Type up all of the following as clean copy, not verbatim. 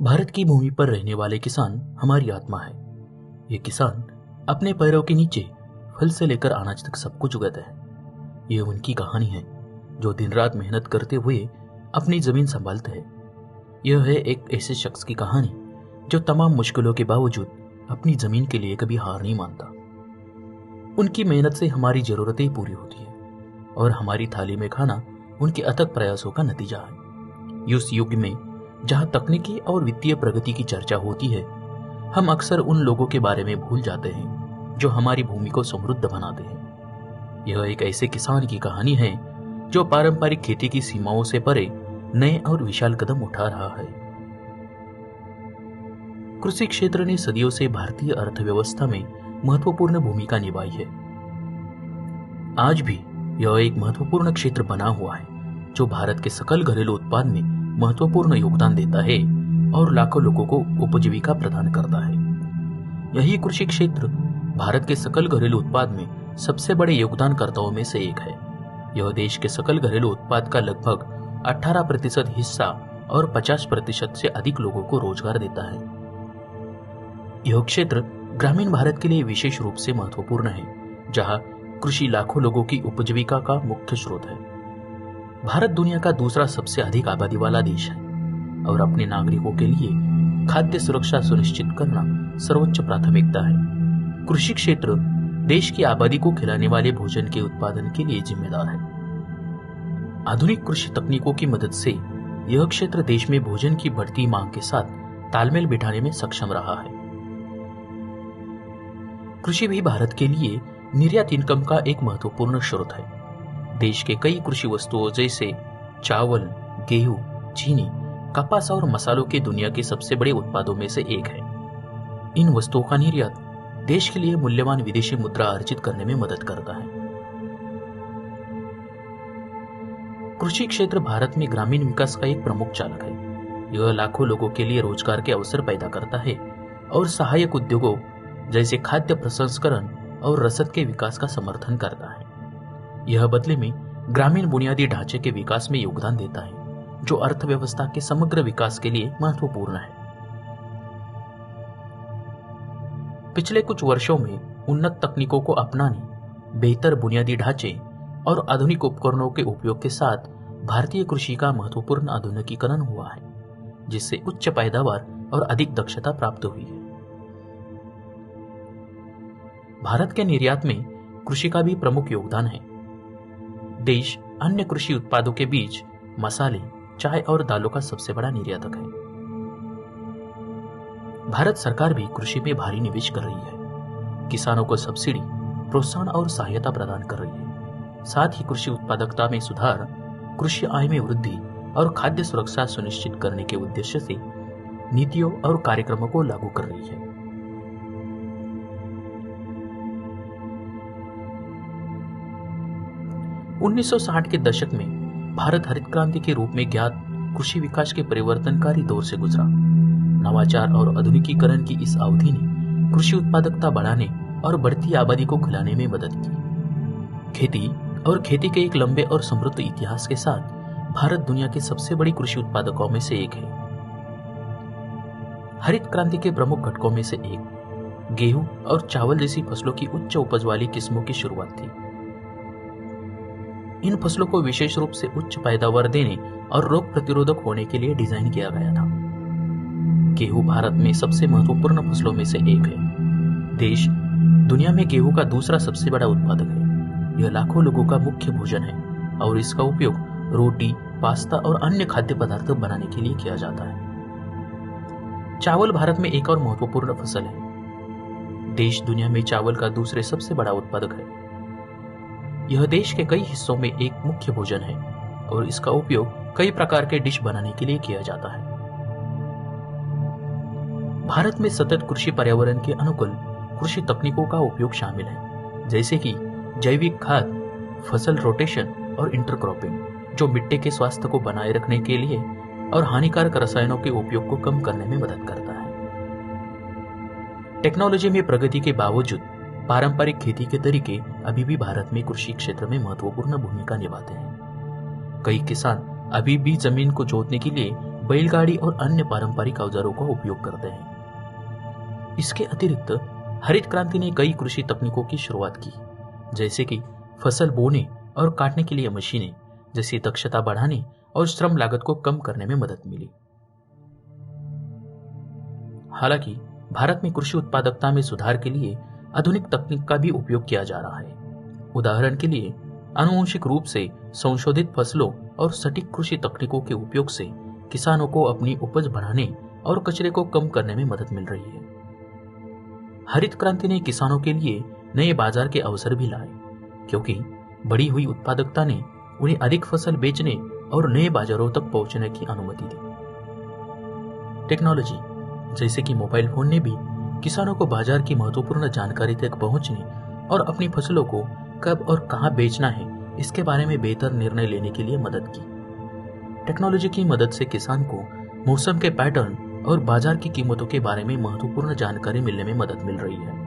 भारत की भूमि पर रहने वाले किसान हमारी आत्मा है। ये किसान अपने पैरों के नीचे फल से लेकर अनाज तक सब कुछ उगाते हैं। ये उनकी कहानी है जो दिन रात मेहनत करते हुए अपनी जमीन संभालते हैं। यह है एक ऐसे शख्स की कहानी जो तमाम मुश्किलों के बावजूद अपनी जमीन के लिए कभी हार नहीं मानता। उनकी मेहनत से हमारी जरूरतें पूरी होती है और हमारी थाली में खाना उनके अथक प्रयासों का नतीजा है। इस युग में जहां तकनीकी और वित्तीय प्रगति की चर्चा होती है, हम अक्सर उन लोगों के बारे में भूल जाते हैं जो हमारी भूमि को समृद्ध बनाते हैं। यह एक ऐसे किसान की कहानी है जो पारंपरिक खेती की सीमाओं से परे नए और विशाल कदम उठा रहा है। कृषि क्षेत्र ने सदियों से भारतीय अर्थव्यवस्था में महत्वपूर्ण भूमिका निभाई है। आज भी यह एक महत्वपूर्ण क्षेत्र बना हुआ है जो भारत के सकल घरेलू उत्पाद में महत्वपूर्ण योगदान देता है और लाखों लोगों को उपजीविका प्रदान करता है। यही कृषि क्षेत्र भारत के सकल घरेलू उत्पाद में सबसे बड़े योगदानकर्ताओं में से एक है। यह देश के सकल घरेलू उत्पाद का लगभग 18% हिस्सा और 50% से अधिक लोगों को रोजगार देता है। यह क्षेत्र ग्रामीण भारत के लिए विशेष रूप से महत्वपूर्ण है, जहां कृषि लाखों लोगों की उपजीविका का मुख्य स्रोत है। भारत दुनिया का दूसरा सबसे अधिक आबादी वाला देश है और अपने नागरिकों के लिए खाद्य सुरक्षा सुनिश्चित करना सर्वोच्च प्राथमिकता है। कृषि क्षेत्र देश की आबादी को खिलाने वाले भोजन के उत्पादन के लिए जिम्मेदार है। आधुनिक कृषि तकनीकों की मदद से यह क्षेत्र देश में भोजन की बढ़ती मांग के साथ तालमेल बिठाने में सक्षम रहा है। कृषि भी भारत के लिए निर्यात इनकम का एक महत्वपूर्ण स्रोत है। देश के कई कृषि वस्तुओं जैसे चावल, गेहूं, चीनी, कपास और मसालों के दुनिया के सबसे बड़े उत्पादों में से एक है। इन वस्तुओं का निर्यात देश के लिए मूल्यवान विदेशी मुद्रा अर्जित करने में मदद करता है। कृषि क्षेत्र भारत में ग्रामीण विकास का एक प्रमुख चालक है। यह लाखों लोगों के लिए रोजगार के अवसर पैदा करता है और सहायक उद्योगों जैसे खाद्य प्रसंस्करण और रसद के विकास का समर्थन करता है। यह बदले में ग्रामीण बुनियादी ढांचे के विकास में योगदान देता है, जो अर्थव्यवस्था के समग्र विकास के लिए महत्वपूर्ण है। पिछले कुछ वर्षों में उन्नत तकनीकों को अपनाने, बेहतर बुनियादी ढांचे और आधुनिक उपकरणों के उपयोग के साथ भारतीय कृषि का महत्वपूर्ण आधुनिकीकरण हुआ है, जिससे उच्च पैदावार और अधिक दक्षता प्राप्त हुई है। भारत के निर्यात में कृषि का भी प्रमुख योगदान है। देश अन्य कृषि उत्पादों के बीच मसाले, चाय और दालों का सबसे बड़ा निर्यातक है। भारत सरकार भी कृषि में भारी निवेश कर रही है। किसानों को सब्सिडी, प्रोत्साहन और सहायता प्रदान कर रही है। साथ ही कृषि उत्पादकता में सुधार, कृषि आय में वृद्धि और खाद्य सुरक्षा सुनिश्चित करने के उद्देश्य से नीतियों और कार्यक्रमों को लागू कर रही है। उन्नीस 1960 के दशक में भारत हरित क्रांति के रूप में ज्ञात कृषि विकास के परिवर्तनकारी दौर से गुजरा। नवाचार और आधुनिकीकरण की इस अवधि ने कृषि उत्पादकता बढ़ाने और बढ़ती आबादी को खिलाने में मदद की। खेती के एक लंबे और समृद्ध इतिहास के साथ भारत दुनिया के सबसे बड़ी कृषि उत्पादकों में से एक है। हरित क्रांति के प्रमुख घटकों में से एक गेहूं और चावल जैसी फसलों की उच्च उपज वाली किस्मों की शुरुआत थी। इन फसलों को विशेष रूप से उच्च पैदावार देने और रोग प्रतिरोधक होने के लिए डिजाइन किया गया था। गेहूं भारत में सबसे महत्वपूर्ण फसलों में से एक है। देश दुनिया में गेहूं का दूसरा सबसे बड़ा उत्पादक है। यह लाखों लोगों का मुख्य भोजन है और इसका उपयोग रोटी, पास्ता और अन्य खाद्य पदार्थ बनाने के लिए किया जाता है। चावल भारत में एक और महत्वपूर्ण फसल है। देश दुनिया में चावल का दूसरे सबसे बड़ा उत्पादक है। यह देश के कई हिस्सों में एक मुख्य भोजन है और इसका उपयोग कई प्रकार के डिश बनाने के लिए किया जाता है। भारत में सतत कृषि पर्यावरण के अनुकूल कृषि तकनीकों का उपयोग शामिल है, जैसे कि जैविक खाद, फसल रोटेशन और इंटरक्रॉपिंग, जो मिट्टी के स्वास्थ्य को बनाए रखने के लिए और हानिकारक रसायनों के उपयोग को कम करने में मदद करता है। टेक्नोलॉजी में प्रगति के बावजूद पारंपरिक खेती के तरीके अभी भी भारत में कृषि क्षेत्र में महत्वपूर्ण भूमिका निभाते हैं। कई किसान अभी भी जमीन को जोतने के लिए बैलगाड़ी और अन्य पारंपरिक औजारों का उपयोग करते हैं। इसके अतिरिक्त हरित क्रांति ने कई कृषि तकनीकों की शुरुआत की, जैसे कि फसल बोने और काटने के लिए मशीनें, जैसी दक्षता बढ़ाने और श्रम लागत को कम करने में मदद मिली। हालांकि भारत में कृषि उत्पादकता में सुधार के लिए आधुनिक तकनीक का भी उपयोग किया जा रहा है। उदाहरण के लिए आनुवंशिक रूप से संशोधित फसलों और सटीक कृषि तकनीकों के उपयोग से किसानों को अपनी उपज बढ़ाने और कचरे को कम करने में मदद मिल रही है। हरित क्रांति ने किसानों के लिए नए बाजार के अवसर भी लाए, क्योंकि बढ़ी हुई उत्पादकता ने उन्हें अधिक फसल बेचने और नए बाजारों तक पहुंचने की अनुमति दी। टेक्नोलॉजी जैसे कि मोबाइल फोन ने भी किसानों को बाजार की महत्वपूर्ण जानकारी तक पहुंचने और अपनी फसलों को कब और कहां बेचना है इसके बारे में बेहतर निर्णय लेने के लिए मदद की। टेक्नोलॉजी की मदद से किसान को मौसम के पैटर्न और बाजार की कीमतों के बारे में महत्वपूर्ण जानकारी मिलने में मदद मिल रही है।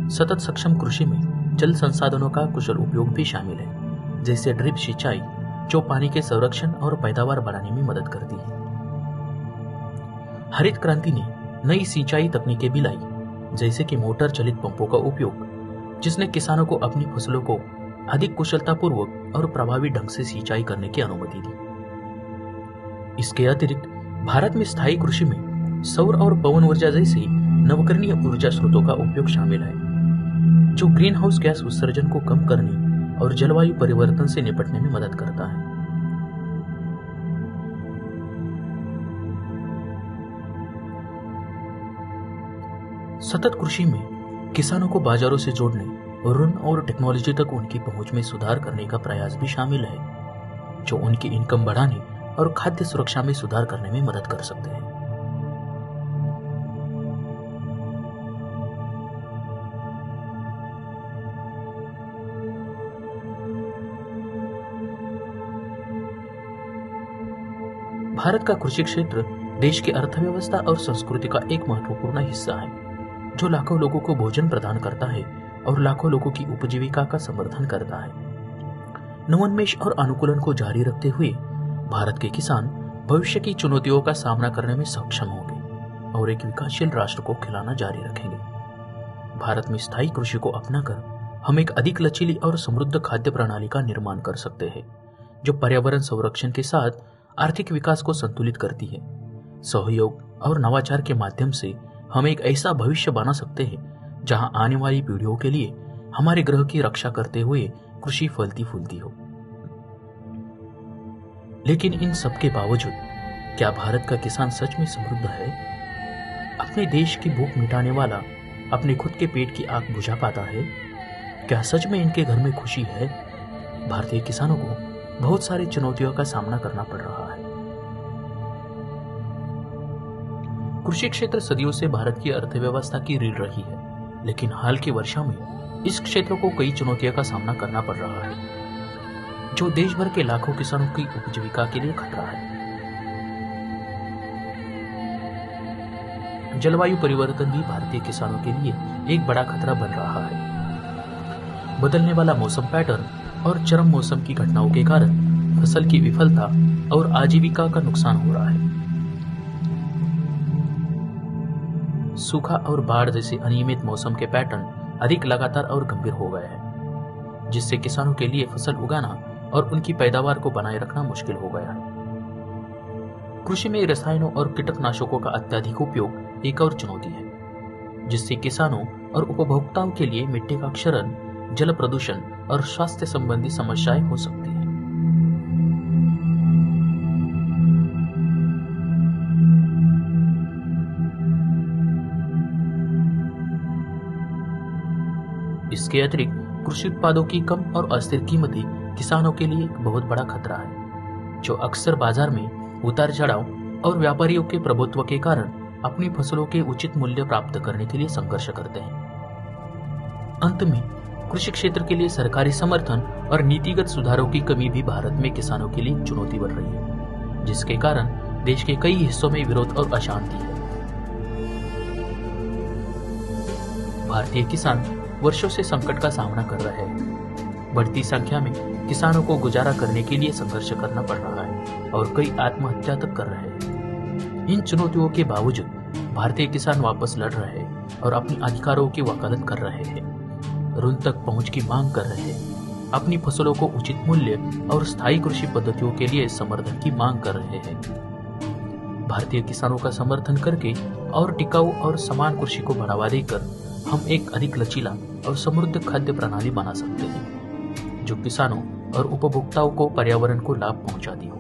सतत सक्षम कृषि में जल संसाधनों का कुशल उपयोग भी शामिल है, जैसे ड्रिप सिंचाई, जो पानी के संरक्षण और पैदावार बढ़ाने में मदद करती है। हरित क्रांति ने नई सिंचाई तकनीकें भी लाई, जैसे कि मोटर चलित पंपों का उपयोग, जिसने किसानों को अपनी फसलों को अधिक कुशलतापूर्वक और प्रभावी ढंग से सिंचाई करने की अनुमति दी। इसके अतिरिक्त भारत में स्थायी कृषि में सौर और पवन ऊर्जा जैसी नवकरणीय ऊर्जा स्रोतों का उपयोग शामिल है, जो ग्रीन हाउस गैस उत्सर्जन को कम करने और जलवायु परिवर्तन से निपटने में मदद करता है। सतत कृषि में किसानों को बाजारों से जोड़ने और ऋण और टेक्नोलॉजी तक उनकी पहुंच में सुधार करने का प्रयास भी शामिल है, जो उनकी इनकम बढ़ाने और खाद्य सुरक्षा में सुधार करने में मदद कर सकते हैं। भारत का कृषि क्षेत्र देश की अर्थव्यवस्था और संस्कृति का एक महत्वपूर्ण हिस्सा है, जो लाखों लोगों को भोजन प्रदान करता है और लाखों लोगों की उपजीविका का समर्थन करता है। नवोन्मेष और अनुकूलन को जारी रखते हुए भारत के किसान भविष्य की चुनौतियों का सामना करने में सक्षम होंगे और एक विकासशील राष्ट्र को खिलाना जारी रखेंगे। भारत में स्थायी कृषि को अपनाकर हम एक अधिक लचीली और समृद्ध खाद्य प्रणाली का निर्माण कर सकते हैं, जो पर्यावरण संरक्षण के साथ आर्थिक विकास को संतुलित करती है। सहयोग और नवाचार के माध्यम से हम एक ऐसा भविष्य बना सकते हैं जहां आने वाली पीढ़ियों के लिए हमारे ग्रह की रक्षा करते हुए कृषि फलती फूलती हो। लेकिन इन सब के बावजूद क्या भारत का किसान सच में समृद्ध है? अपने देश की भूख मिटाने वाला अपने खुद के पेट की आग बुझा पाता है? क्या सच में इनके घर में खुशी है? भारतीय किसानों को बहुत सारी चुनौतियों का सामना करना पड़ रहा है। कृषि क्षेत्र सदियों से भारत की अर्थव्यवस्था की रीढ़ रही है, लेकिन हाल के वर्षों में इस क्षेत्र को कई चुनौतियों का सामना करना पड़ रहा है, जो देश भर के लाखों किसानों की उपजीविका के लिए खतरा है। जलवायु परिवर्तन भी भारतीय किसानों के लिए एक बड़ा खतरा बन रहा है। बदलने वाला मौसम पैटर्न और चरम मौसम की घटनाओं के कारण फसल की विफलता और आजीविका का नुकसान हो रहा है। सूखा और बाढ़ जैसे अनियमित मौसम के पैटर्न अधिक लगातार और गंभीर हो गए हैं, जिससे किसानों के लिए फसल उगाना और उनकी पैदावार को बनाए रखना मुश्किल हो गया है। कृषि में रसायनों और कीटनाशकों का अत्यधिक उपयोग एक और चुनौती है, जिससे किसानों और उपभोक्ताओं के लिए मिट्टी का क्षरण, जल प्रदूषण और स्वास्थ्य संबंधी समस्याएं हो सकती हैं। इसके अतिरिक्त कृषि उत्पादों की कम और अस्थिर कीमतें किसानों के लिए एक बहुत बड़ा खतरा है, जो अक्सर बाजार में उतार चढ़ाव और व्यापारियों के प्रभुत्व के कारण अपनी फसलों के उचित मूल्य प्राप्त करने के लिए संघर्ष करते हैं। अंत में कृषि क्षेत्र के लिए सरकारी समर्थन और नीतिगत सुधारों की कमी भी भारत में किसानों के लिए चुनौती बन रही है, जिसके कारण देश के कई हिस्सों में विरोध और अशांति है। भारतीय किसान वर्षों से संकट का सामना कर रहे हैं। बढ़ती संख्या में किसानों को गुजारा करने के लिए संघर्ष करना पड़ रहा है और कई आत्महत्या तक कर रहे हैं। इन चुनौतियों के बावजूद भारतीय किसान वापस लड़ रहे हैं और अपने अधिकारों की वकालत कर रहे हैं, ऋण तक पहुंच की मांग कर रहे हैं, अपनी फसलों को उचित मूल्य और स्थायी कृषि पद्धतियों के लिए समर्थन की मांग कर रहे हैं। भारतीय किसानों का समर्थन करके और टिकाऊ और समान कृषि को बढ़ावा देकर हम एक अधिक लचीला और समृद्ध खाद्य प्रणाली बना सकते हैं, जो किसानों और उपभोक्ताओं को पर्यावरण को लाभ पहुंचाती हो।